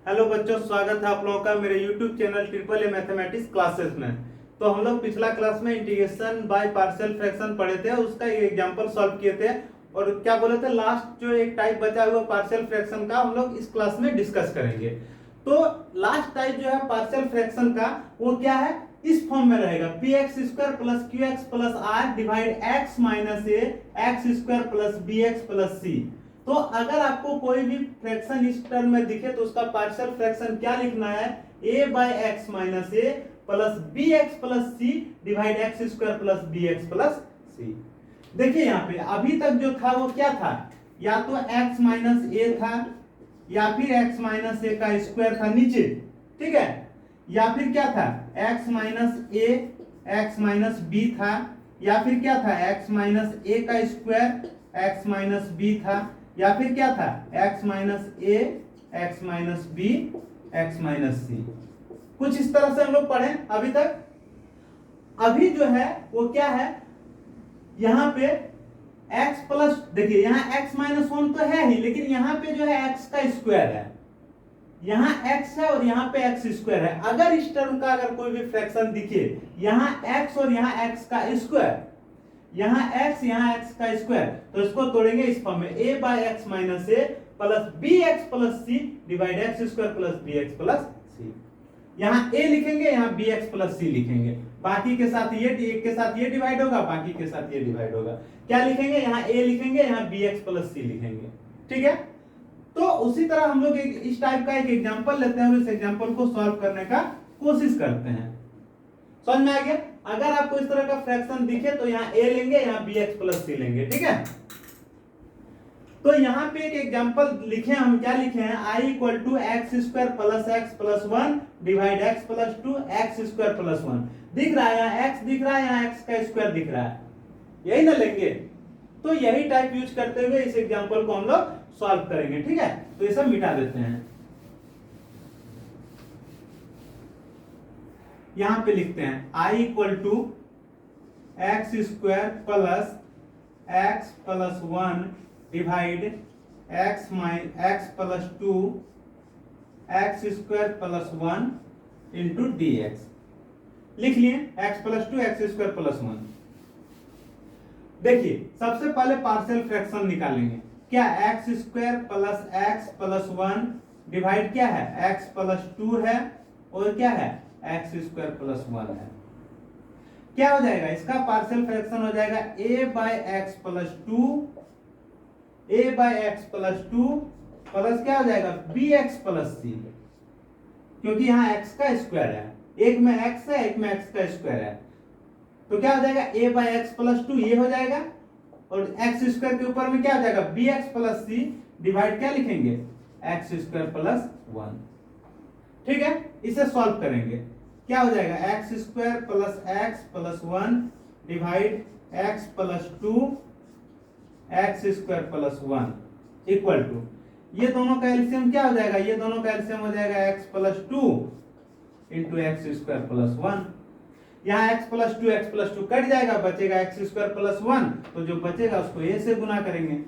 Hello बच्चों, स्वागत है आप लोगों का मेरे YouTube channel triple A mathematics classes में। तो हम लोग पिछला क्लास में इंटीग्रेशन बाय पार्शियल फ्रैक्शन पढ़े थे, उसका एक एग्जांपल सॉल्व किए थे और क्या बोले थे, लास्ट जो एक टाइप बचा हुआ पार्शियल फ्रैक्शन का हम लोग इस क्लास में डिस्कस करेंगे। तो लास्ट टाइप जो है पार्शियल फ्रैक्शन का, वो क्या है, इस फॉर्म में रहेगा P x square plus Q x plus R divide x minus ए x square plus B x plus C. तो अगर आपको कोई भी फ्रैक्शन इस टर्म में दिखे तो उसका पार्शियल फ्रैक्शन क्या लिखना है, a by x minus a plus B x plus c divide x square plus B x plus c. देखिए यहाँ पे अभी तक जो था वो क्या था, या तो x माइनस ए था या फिर x माइनस ए का स्क्वायर था नीचे, ठीक है, या फिर क्या था x माइनस ए एक्स माइनस बी था, या फिर क्या था x माइनस ए का स्क्वायर x माइनस बी था, या फिर क्या था x माइनस ए x minus b x minus c. कुछ इस तरह से हम लोग पढ़े अभी तक। अभी जो है वो क्या है, यहां पे x प्लस, देखिए यहाँ x माइनस वन तो है ही, लेकिन यहाँ पे जो है x का स्क्वायर है, यहाँ x है और यहाँ पे x स्क्वायर है। अगर इस टर्म का अगर कोई भी फ्रैक्शन दिखे, यहाँ x और यहाँ x का स्क्वायर, यहाँ x यहाँ x का स्क्वायर, तो इसको तोड़ेंगे इस फॉर्म में a by x minus a plus B x plus c divide x square plus B x plus c. यहाँ a लिखेंगे, यहाँ बी एक्स प्लस सी लिखेंगे, बाकी के साथ ये एक के साथ ये डिवाइड होगा, बाकी के साथ ये डिवाइड होगा। क्या लिखेंगे, यहाँ a लिखेंगे, यहाँ बी एक्स प्लस सी लिखेंगे, ठीक है। तो उसी तरह हम लोग इस टाइप का एक एग्जांपल लेते हैं और इस एग्जांपल को सॉल्व करने का कोशिश करते हैं। समझ में आ गया। अगर आपको इस तरह का फ्रैक्शन दिखे तो यहाँ a लेंगे, यहाँ बी एक्स प्लस सी लेंगे, ठीक है। तो यहाँ पे एक एग्जांपल लिखे, हम क्या लिखे हैं, i equal to x square plus x plus one divide x plus two x square plus one. दिख रहा है यहाँ x दिख रहा है, यहाँ x का स्क्वायर दिख रहा है, यही ना लेंगे। तो यही टाइप यूज करते हुए इस एग्जांपल को हम लोग सॉल्व करेंगे, ठीक है। तो ये सब मिटा देते हैं, यहां पे लिखते हैं i equal to x square plus x plus one divide x plus two x square plus one into d x. लिख लिए x plus two x square plus one. देखिए सबसे पहले पार्शियल फ्रैक्शन निकालेंगे, क्या x square plus x plus one divide क्या है x plus to है और क्या है एक्स स्क्वायर प्लस वन है। क्या हो जाएगा, इसका पार्शियल फ्रैक्शन हो जाएगा a by x plus two, a by x plus two plus क्या हो जाएगा बी एक्स प्लस सी, क्योंकि यहाँ x का स्क्वायर है, एक में x है एक में x का स्क्वायर है। तो क्या हो जाएगा a by x plus two ये हो जाएगा, और एक्स स्क्वायर के ऊपर में क्या हो जाएगा b x plus c divide क्या लिखेंगे एक्स स्क्वायर प्लस वन, ठीक है। इसे सॉल्व करेंगे, क्या हो जाएगा x square plus one divide x plus two x square plus one equal to, ये दोनों का एलसीएम क्या हो जाएगा, ये दोनों का एलसीएम हो जाएगा x plus two into x square plus one. यहाँ एक्स प्लस टू कट जाएगा, बचेगा एक्स स्क्वायर प्लस वन, तो जो बचेगा उसको ए से गुना करेंगे,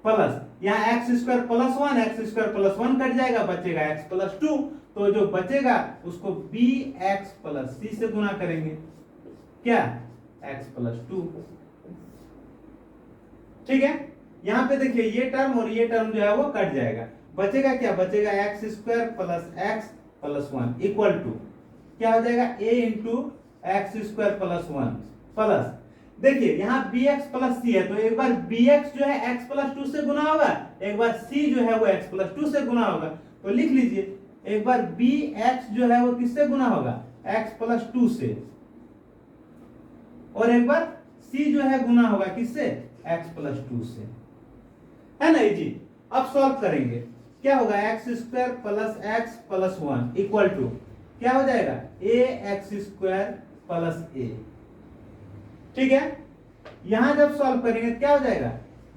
प्लस यहाँ x square plus one cut जाएगा, बचेगा एक्स प्लस टू, तो जो बचेगा उसको बी एक्स प्लस सी से गुना करेंगे, क्या एक्स प्लस टू, ठीक है। यहाँ पे देखिए ये टर्म और ये टर्म जो है वो कट जाएगा, बचेगा क्या, बचेगा x square plus x plus one equal to क्या हो जाएगा a into x square plus one plus, देखिए यहाँ bx प्लस सी है, तो एक बार bx जो है x प्लस टू से गुना होगा, एक बार c जो है वो x प्लस टू से गुना होगा। तो लिख लीजिए एक बार bx जो है वो किससे गुना होगा x प्लस टू से, और एक बार c जो है गुना होगा किससे x प्लस टू से, है ना जी। अब सॉल्व करेंगे, क्या होगा x square plus one equal to क्या हो जाएगा a x square plus a, ठीक है। यहां जब सॉल्व करेंगे क्या हो जाएगा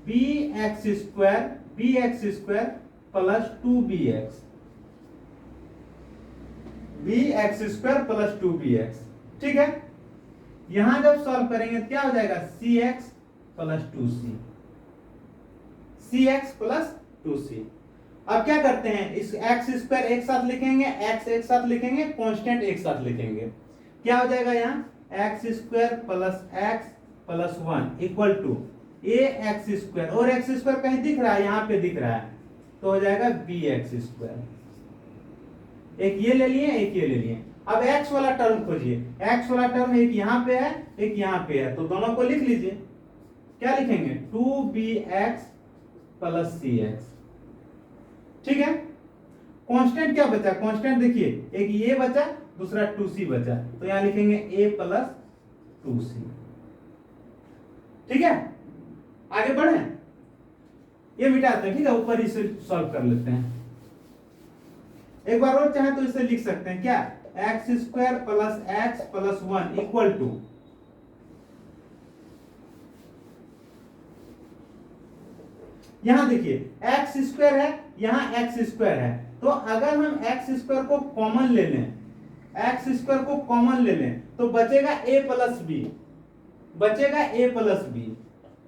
b x square plus two b x square plus two b x, ठीक है। यहां जब सॉल्व करेंगे क्या हो जाएगा c x plus two c, c x plus two c. अब क्या करते हैं, इस एक्स स्क्वायर एक साथ लिखेंगे, एक्स एक साथ लिखेंगे, कांस्टेंट एक साथ लिखेंगे। क्या हो जाएगा यहाँ x square plus x plus 1 equal to a x square, और एक्स स्क्वायर कहीं दिख रहा है, यहाँ पे दिख रहा है, तो हो जाएगा बी एक्स स्क्वायर। एक ये ले लिए, एक ये ले लिए। अब x वाला टर्म खोजिए, x वाला टर्म एक यहाँ पे है, एक यहाँ पे है, तो दोनों को लिख लीजिए। क्या लिखेंगे 2bx प्लस cx। ठीक है, कांस्टेंट क्या बचा, कांस्टेंट देखिए, एक ये बचा, दूसरा 2c बचा, तो यहां लिखेंगे a प्लस 2c। ठीक है, आगे बढ़े, ये मिटाते हैं। ठीक है, ऊपर इसे सॉल्व कर लेते हैं एक बार और, चाहे तो इसे लिख सकते हैं क्या, x square plus x plus 1 equal to, यहां देखिए एक्स स्क्वायर है, यहां एक्स स्क्वायर है, तो अगर हम एक्स स्क्वायर को कॉमन ले लें, एक्स स्क्वायर को कॉमन ले लें, तो बचेगा a प्लस बी, बचेगा a प्लस बी,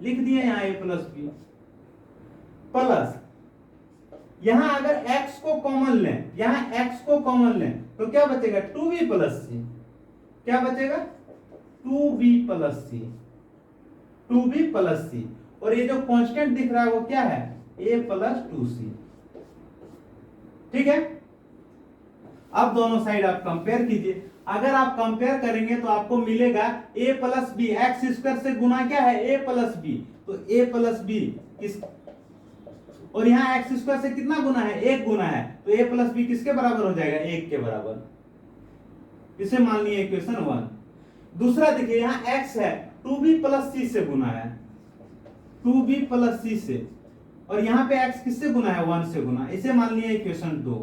लिख दिए यहां a प्लस बी, प्लस यहां अगर x को कॉमन लें, यहां x को कॉमन लें, तो क्या बचेगा 2b प्लस सी। क्या बचेगा 2b प्लस सी, 2b प्लस सी, और ये जो कांस्टेंट दिख रहा है वो क्या है a प्लस 2c। ठीक है, अब दोनों साइड आप कंपेयर कीजिए, अगर आप कंपेयर करेंगे तो आपको मिलेगा a plus B, x square से गुना क्या है a प्लस बी, तो a प्लस बी किस, और यहाँ एक्स स्क्वायर से कितना गुना है, एक गुना है, तो a प्लस बी किसके बराबर हो जाएगा, एक के बराबर। इसे मान लिया इक्वेशन 1। दूसरा देखिए यहाँ x है, 2b प्लस सी से गुना है, 2b प्लस सी से, और यहाँ पे x किससे गुना है, 1 से गुना, इसे मान लिया इक्वेशन 2।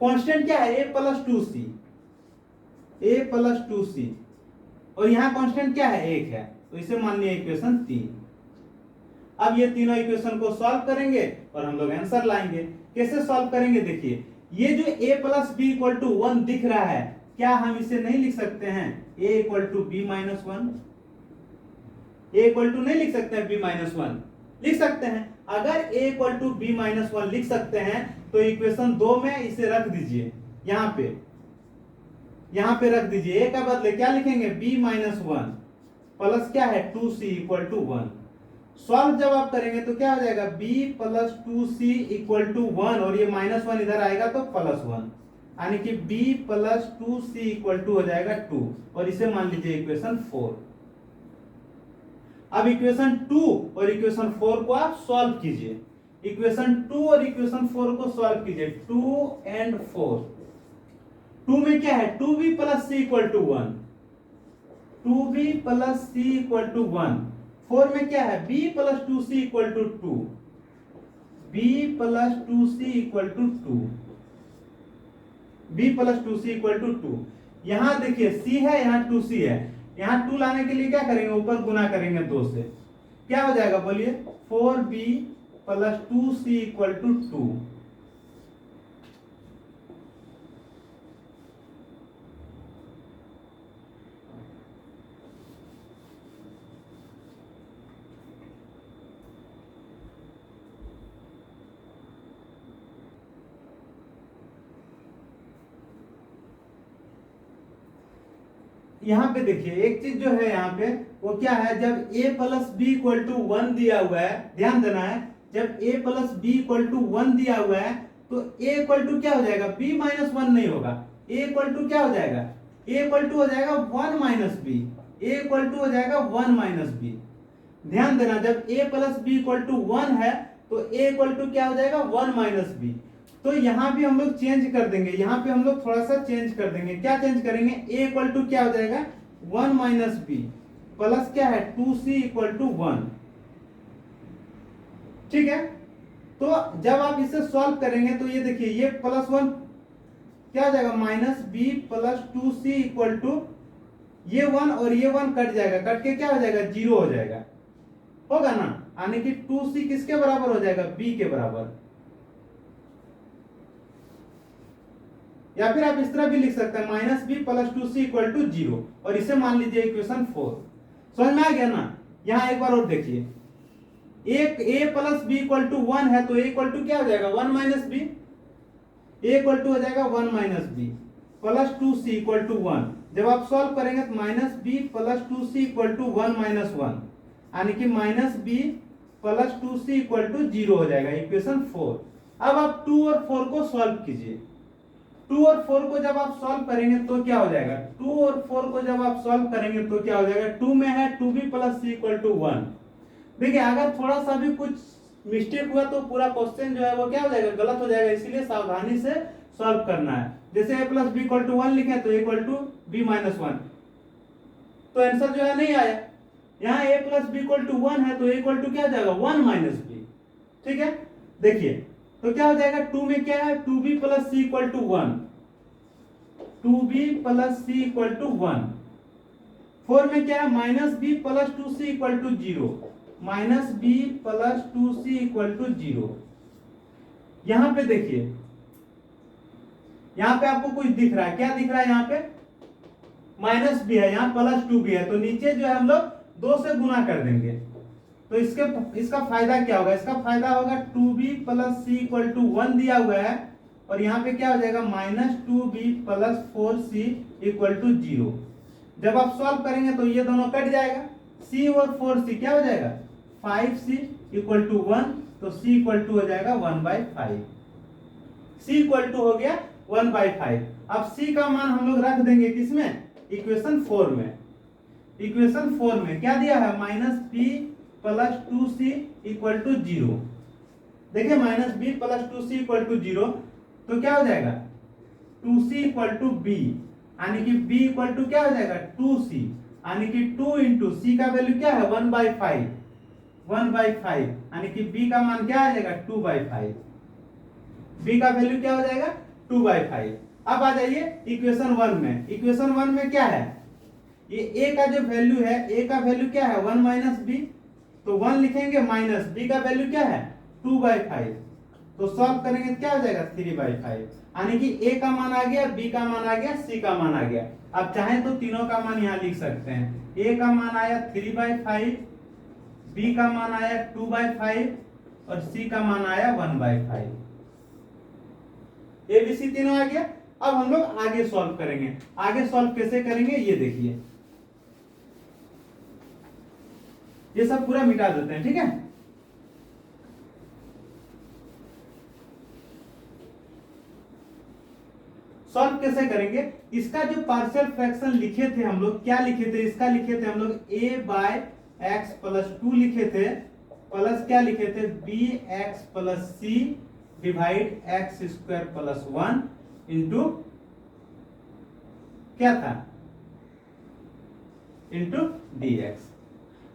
कांस्टेंट क्या है a plus 2c, a plus 2c, और यहाँ कांस्टेंट क्या है, 1 है, तो इसे मान लिया इक्वेशन 3। अब ये तीनों इक्वेशन को सॉल्व करेंगे और हम लोग आंसर लाएंगे। कैसे सॉल्व करेंगे, देखिए ये जो a plus b equal to 1 दिख रहा है, क्या हम इसे नहीं लिख सकते हैं a equal to b minus 1, a equal to नहीं लिख सकते हैं b माइनस 1, लिख सकते हैं। अगर a equal to b minus 1 लिख सकते हैं तो इक्वेशन 2 में इसे रख दीजिए, यहाँ पे रख दीजिए, a का बदले क्या लिखेंगे b माइनस 1 प्लस क्या है 2c इक्वल टू 1। सॉल्व जब आप करेंगे तो क्या हो जाएगा b plus 2c equal to 1, और ये माइनस 1 इधर आएगा तो प्लस 1, यानी कि b plus 2c equal to हो जाएगा 2, और इसे मान लीजिए इक्वेशन 4। अब इक्वेशन 2 और इक्वेशन 4 को आप सॉल्व कीजिए, इक्वेशन 2 और इक्वेशन 4 को सॉल्व कीजिए, 2 एंड 4। 2 में क्या है 2b plus c equal to 1, 2b plus c equal to 1। 4 में क्या है b plus 2c equal to 2, b plus 2c equal to 2, b plus 2c equal to 2। यहां देखिए c है, यहां 2c है, यहां 2 लाने के लिए क्या करेंगे, ऊपर गुना करेंगे 2 से, क्या हो जाएगा बोलिए 4b plus 2c equal to 2। यहाँ पे देखिए एक चीज जो है यहाँ पे वो क्या है, जब a plus b equal to 1 दिया हुआ है, ध्यान देना है, जब a plus b equal to 1 दिया हुआ है तो a इक्वल टू क्या हो जाएगा b माइनस 1 नहीं होगा, a इक्वल टू क्या हो जाएगा, a इक्वल टू हो जाएगा 1 minus b, a equal to हो जाएगा 1 माइनस बी। ध्यान देना, जब a plus b equal to 1 है तो a इक्वल टू क्या हो जाएगा 1 माइनस बी। तो यहां भी हम लोग चेंज कर देंगे, यहां पे हम लोग थोड़ा सा चेंज कर देंगे। क्या चेंज करेंगे, a इक्वल टू क्या हो जाएगा 1 माइनस बी प्लस क्या है 2c इक्वल टू 1। ठीक है, तो जब आप इसे सॉल्व करेंगे तो ये देखिए ये प्लस 1 क्या हो जाएगा minus b plus 2c equal to ये 1 और ये 1 कट जाएगा, कट के क्या हो जाएगा 0 हो जाएगा, होगा ना, यानी कि 2c किसके बराबर हो जाएगा b के बराबर। या फिर आप इस तरह भी लिख सकते हैं minus b plus 2c equal to 0, और इसे मान लीजिए इक्वेशन 4। समझ में आ गया ना। यहां एक बार और देखिए, एक a plus b equal to 1 है तो a इक्वल टू क्या हो जाएगा 1 minus b, a equal to हो जाएगा 1 minus b plus 2c equal to 1। जब आप सॉल्व करेंगे तो minus b plus 2c equal to 1 minus 1, यानी कि minus b plus 2c equal to 0 हो जाएगा, इक्वेशन 4। अब आप 2 और 4 को सॉल्व कीजिए। 2 और 4 को जब आप सॉल्व करेंगे तो क्या हो जाएगा, 2 और 4 को जब आप सॉल्व करेंगे तो क्या हो जाएगा, 2 में है 2b plus c equal to 1। देखिए अगर थोड़ा सा भी कुछ मिस्टेक हुआ तो पूरा क्वेश्चन जो है वो क्या हो जाएगा, गलत हो जाएगा, इसीलिए सावधानी से सॉल्व करना है। जैसे a plus b equal to 1 लिखे तो a equal to b minus 1, तो आंसर जो है नहीं आया। यहाँ a plus b equal to 1 है तो a इक्वल टू क्या हो जाएगा 1 माइनस बी। ठीक है, देखिए तो क्या हो जाएगा, 2 में क्या है 2b plus c equal to 1, 2b plus c equal to 1। 4 में क्या है minus b plus 2c equal to 0, minus b plus 2c equal to 0। यहां पे देखिए, यहां पे आपको कुछ दिख रहा है, क्या दिख रहा है, यहाँ पे माइनस b है, यहाँ प्लस 2b है, तो नीचे जो है हम लोग 2 से गुना कर देंगे। तो इसका फायदा क्या होगा, इसका फायदा होगा 2b plus c equal to 1 दिया हुआ है, और यहाँ पे क्या हो जाएगा minus 2b plus 4c equal to 0। जब आप सॉल्व करेंगे तो ये दोनों कट जाएगा, c और 4c क्या हो जाएगा 5c इक्वल टू 1, तो c इक्वल टू हो जाएगा 1/5। c इक्वल टू हो गया 1/5। अब c का मान हम लोग रख देंगे किसमें, इक्वेशन 4 में। इक्वेशन 4 में क्या दिया है, minus b plus 2c equal to 0। देखिए minus b plus 2c equal to 0, तो क्या हो जाएगा 2c इक्वल टू b, यानी कि b इक्वल टू क्या हो जाएगा 2c, यानी कि 2 इंटू c का वैल्यू क्या है 1/5, 1/5, यानी कि b का मान क्या आ जाएगा 2/5। b का वैल्यू क्या हो जाएगा 2/5। अब आ जाइए इक्वेशन 1 में। इक्वेशन 1 में क्या है, ये a का जो वैल्यू है, a का वैल्यू क्या है 1 माइनस b, तो 1 लिखेंगे, माइनस b का वैल्यू क्या है 2/5, तो सॉल्व करेंगे तो क्या हो जाएगा 3/5, यानी कि a का मान आ गया, b का मान आ गया, c का मान आ गया। अब चाहे तो तीनों का मान यहाँ लिख सकते हैं, a का मान आया 3/5, b का मान आया 2/5 और c का मान आया 1/5। ए बी सी तीनों आ गया। अब हम लोग आगे सॉल्व करेंगे। आगे सॉल्व कैसे करेंगे ये देखिए, ये सब पूरा मिटा देते हैं, ठीक है। सॉल्व कैसे करेंगे, इसका जो पार्शियल फ्रैक्शन लिखे थे हम लोग, क्या लिखे थे, इसका लिखे थे हम लोग a बाय एक्स प्लस 2 लिखे थे, प्लस क्या लिखे थे b x plus c divide x square plus 1 into क्या था इंटू dx।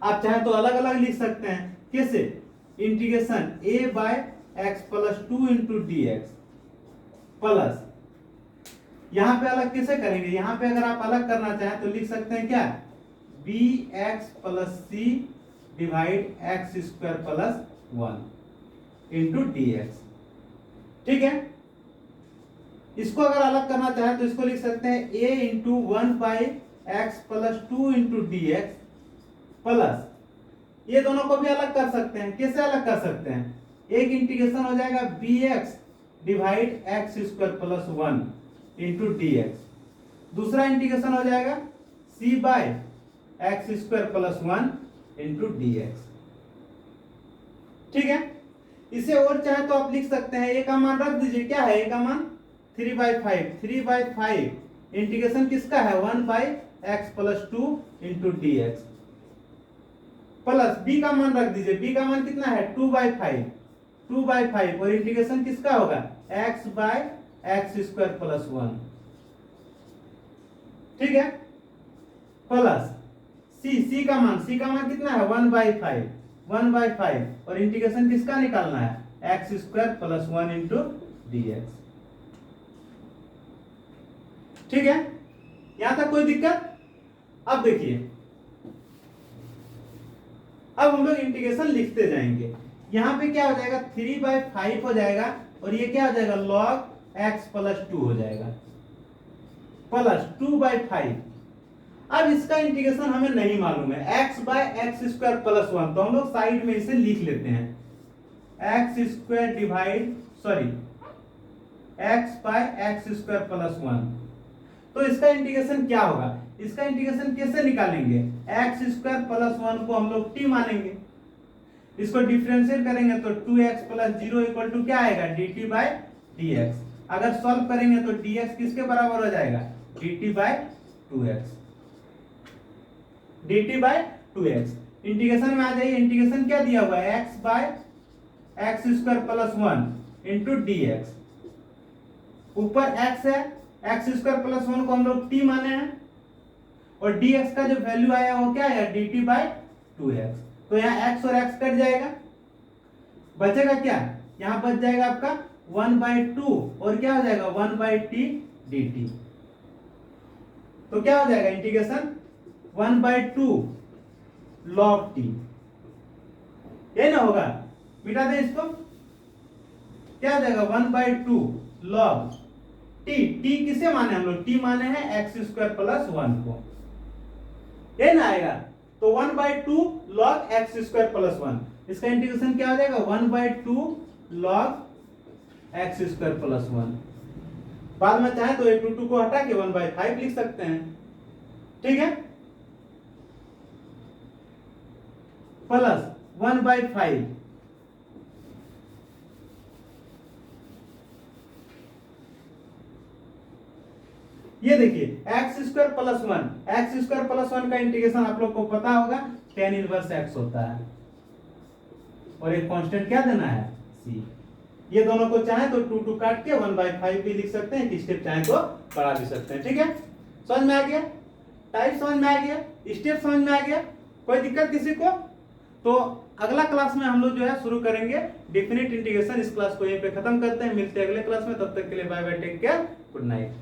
आप चाहे तो अलग अलग लिख सकते हैं, कैसे, integration a by x plus 2 into dx plus, यहां पे अलग कैसे करेंगे, यहां पे अगर आप अलग करना चाहें तो लिख सकते हैं क्या b x plus c divide x square plus 1 into dx। ठीक है, इसको अगर अलग करना चाहे तो इसको लिख सकते हैं a into 1 by x plus 2 into dx plus, ये दोनों को भी अलग कर सकते हैं, कैसे अलग कर सकते हैं, एक इंटीग्रेशन हो जाएगा bx divide x square plus 1 into dx, दूसरा इंटीग्रेशन हो जाएगा c by x square plus 1 into dx। ठीक है, इसे और चाहे तो आप लिख सकते हैं, a का मान रख दीजिए, क्या है a का मान 3/5 इंटीग्रेशन किसका है 1 by x plus 2 into dx plus b का मान रख दीजिए, b का मान कितना है 2/5 और इंटीग्रेशन किसका होगा x by x square plus 1। ठीक है, प्लस c का मान कितना है 1/5 और इंटीग्रेशन किसका निकालना है x square plus 1 into dx। ठीक है, यहां तक कोई दिक्कत। अब देखिए, अब हम लोग इंटीग्रेशन लिखते जाएंगे, यहां पे क्या हो जाएगा 3/5 हो जाएगा और ये क्या हो जाएगा log x प्लस 2 हो जाएगा प्लस 2/5। अब इसका इंटीग्रेशन हमें नहीं मालूम है, x by x square plus 1, तो हम लोग साइड में इसे लिख लेते हैं, x square divide x by x square plus 1। तो इसका इंटीग्रेशन क्या होगा, इसका इंटीग्रेशन कैसे निकालेंगे, एक्स स्क्वायर प्लस 1 को हम लोग t मानेंगे, इसको डिफरेंशिएट करेंगे तो 2x प्लस 0 इक्वल टू क्या आएगा, dt बाय dx। अगर सॉल्व करेंगे तो dx किसके बराबर हो जाएगा, dt by 2x, dt by 2x। Integration में आ जाइए, इंटीग्रेशन क्या दिया हुआ है, x by x square plus 1 into dx, ऊपर x है, एक्स स्क्वायर प्लस 1 को हम लोग t माने हैं, और dx का जो वैल्यू आया वो क्या है, dt बाय 2x। तो यहाँ x और x कट जाएगा, बचेगा क्या, यहाँ बच जाएगा आपका 1/2 और क्या हो जाएगा 1/t dt। तो क्या हो जाएगा इंटीग्रेशन 1/2 log t, ये ना होगा, मिटा दे इसको, क्या हो जाएगा 1/2 log t, t किसे माने हम लोग, t माने हैं एक्स स्क्वायर प्लस 1 को, ये ना आएगा। तो 1/2 log एक्स स्क्वायर प्लस 1, इसका इंटीग्रेशन क्या हो जाएगा 1/2 log एक्स स्क्वायर प्लस 1। बाद में चाहे तो ये 2 को हटा के 1/5 लिख सकते हैं, ठीक है, प्लस 1/5 ये देखिए x square plus 1, x square plus 1 का इंटीग्रेशन आप लोग को पता होगा tan इनवर्स x होता है, और एक कांस्टेंट क्या देना है c। ये दोनों को चाहे तो 2 काट के 1/5 भी लिख सकते हैं, स्टेप चाहे तो बढ़ा भी सकते हैं, ठीक है। समझ में आ गया, टाइप समझ में आ गया, स्टेप समझ में आ गया, कोई दिक्कत किसी को। तो अगला क्लास में हम लोग जो है शुरू करेंगे डेफिनेट इंटीग्रेशन। इस क्लास को यहीं पे खत्म करते हैं, मिलते हैं अगले क्लास में, तब तक के लिए bye bye, take care, good night.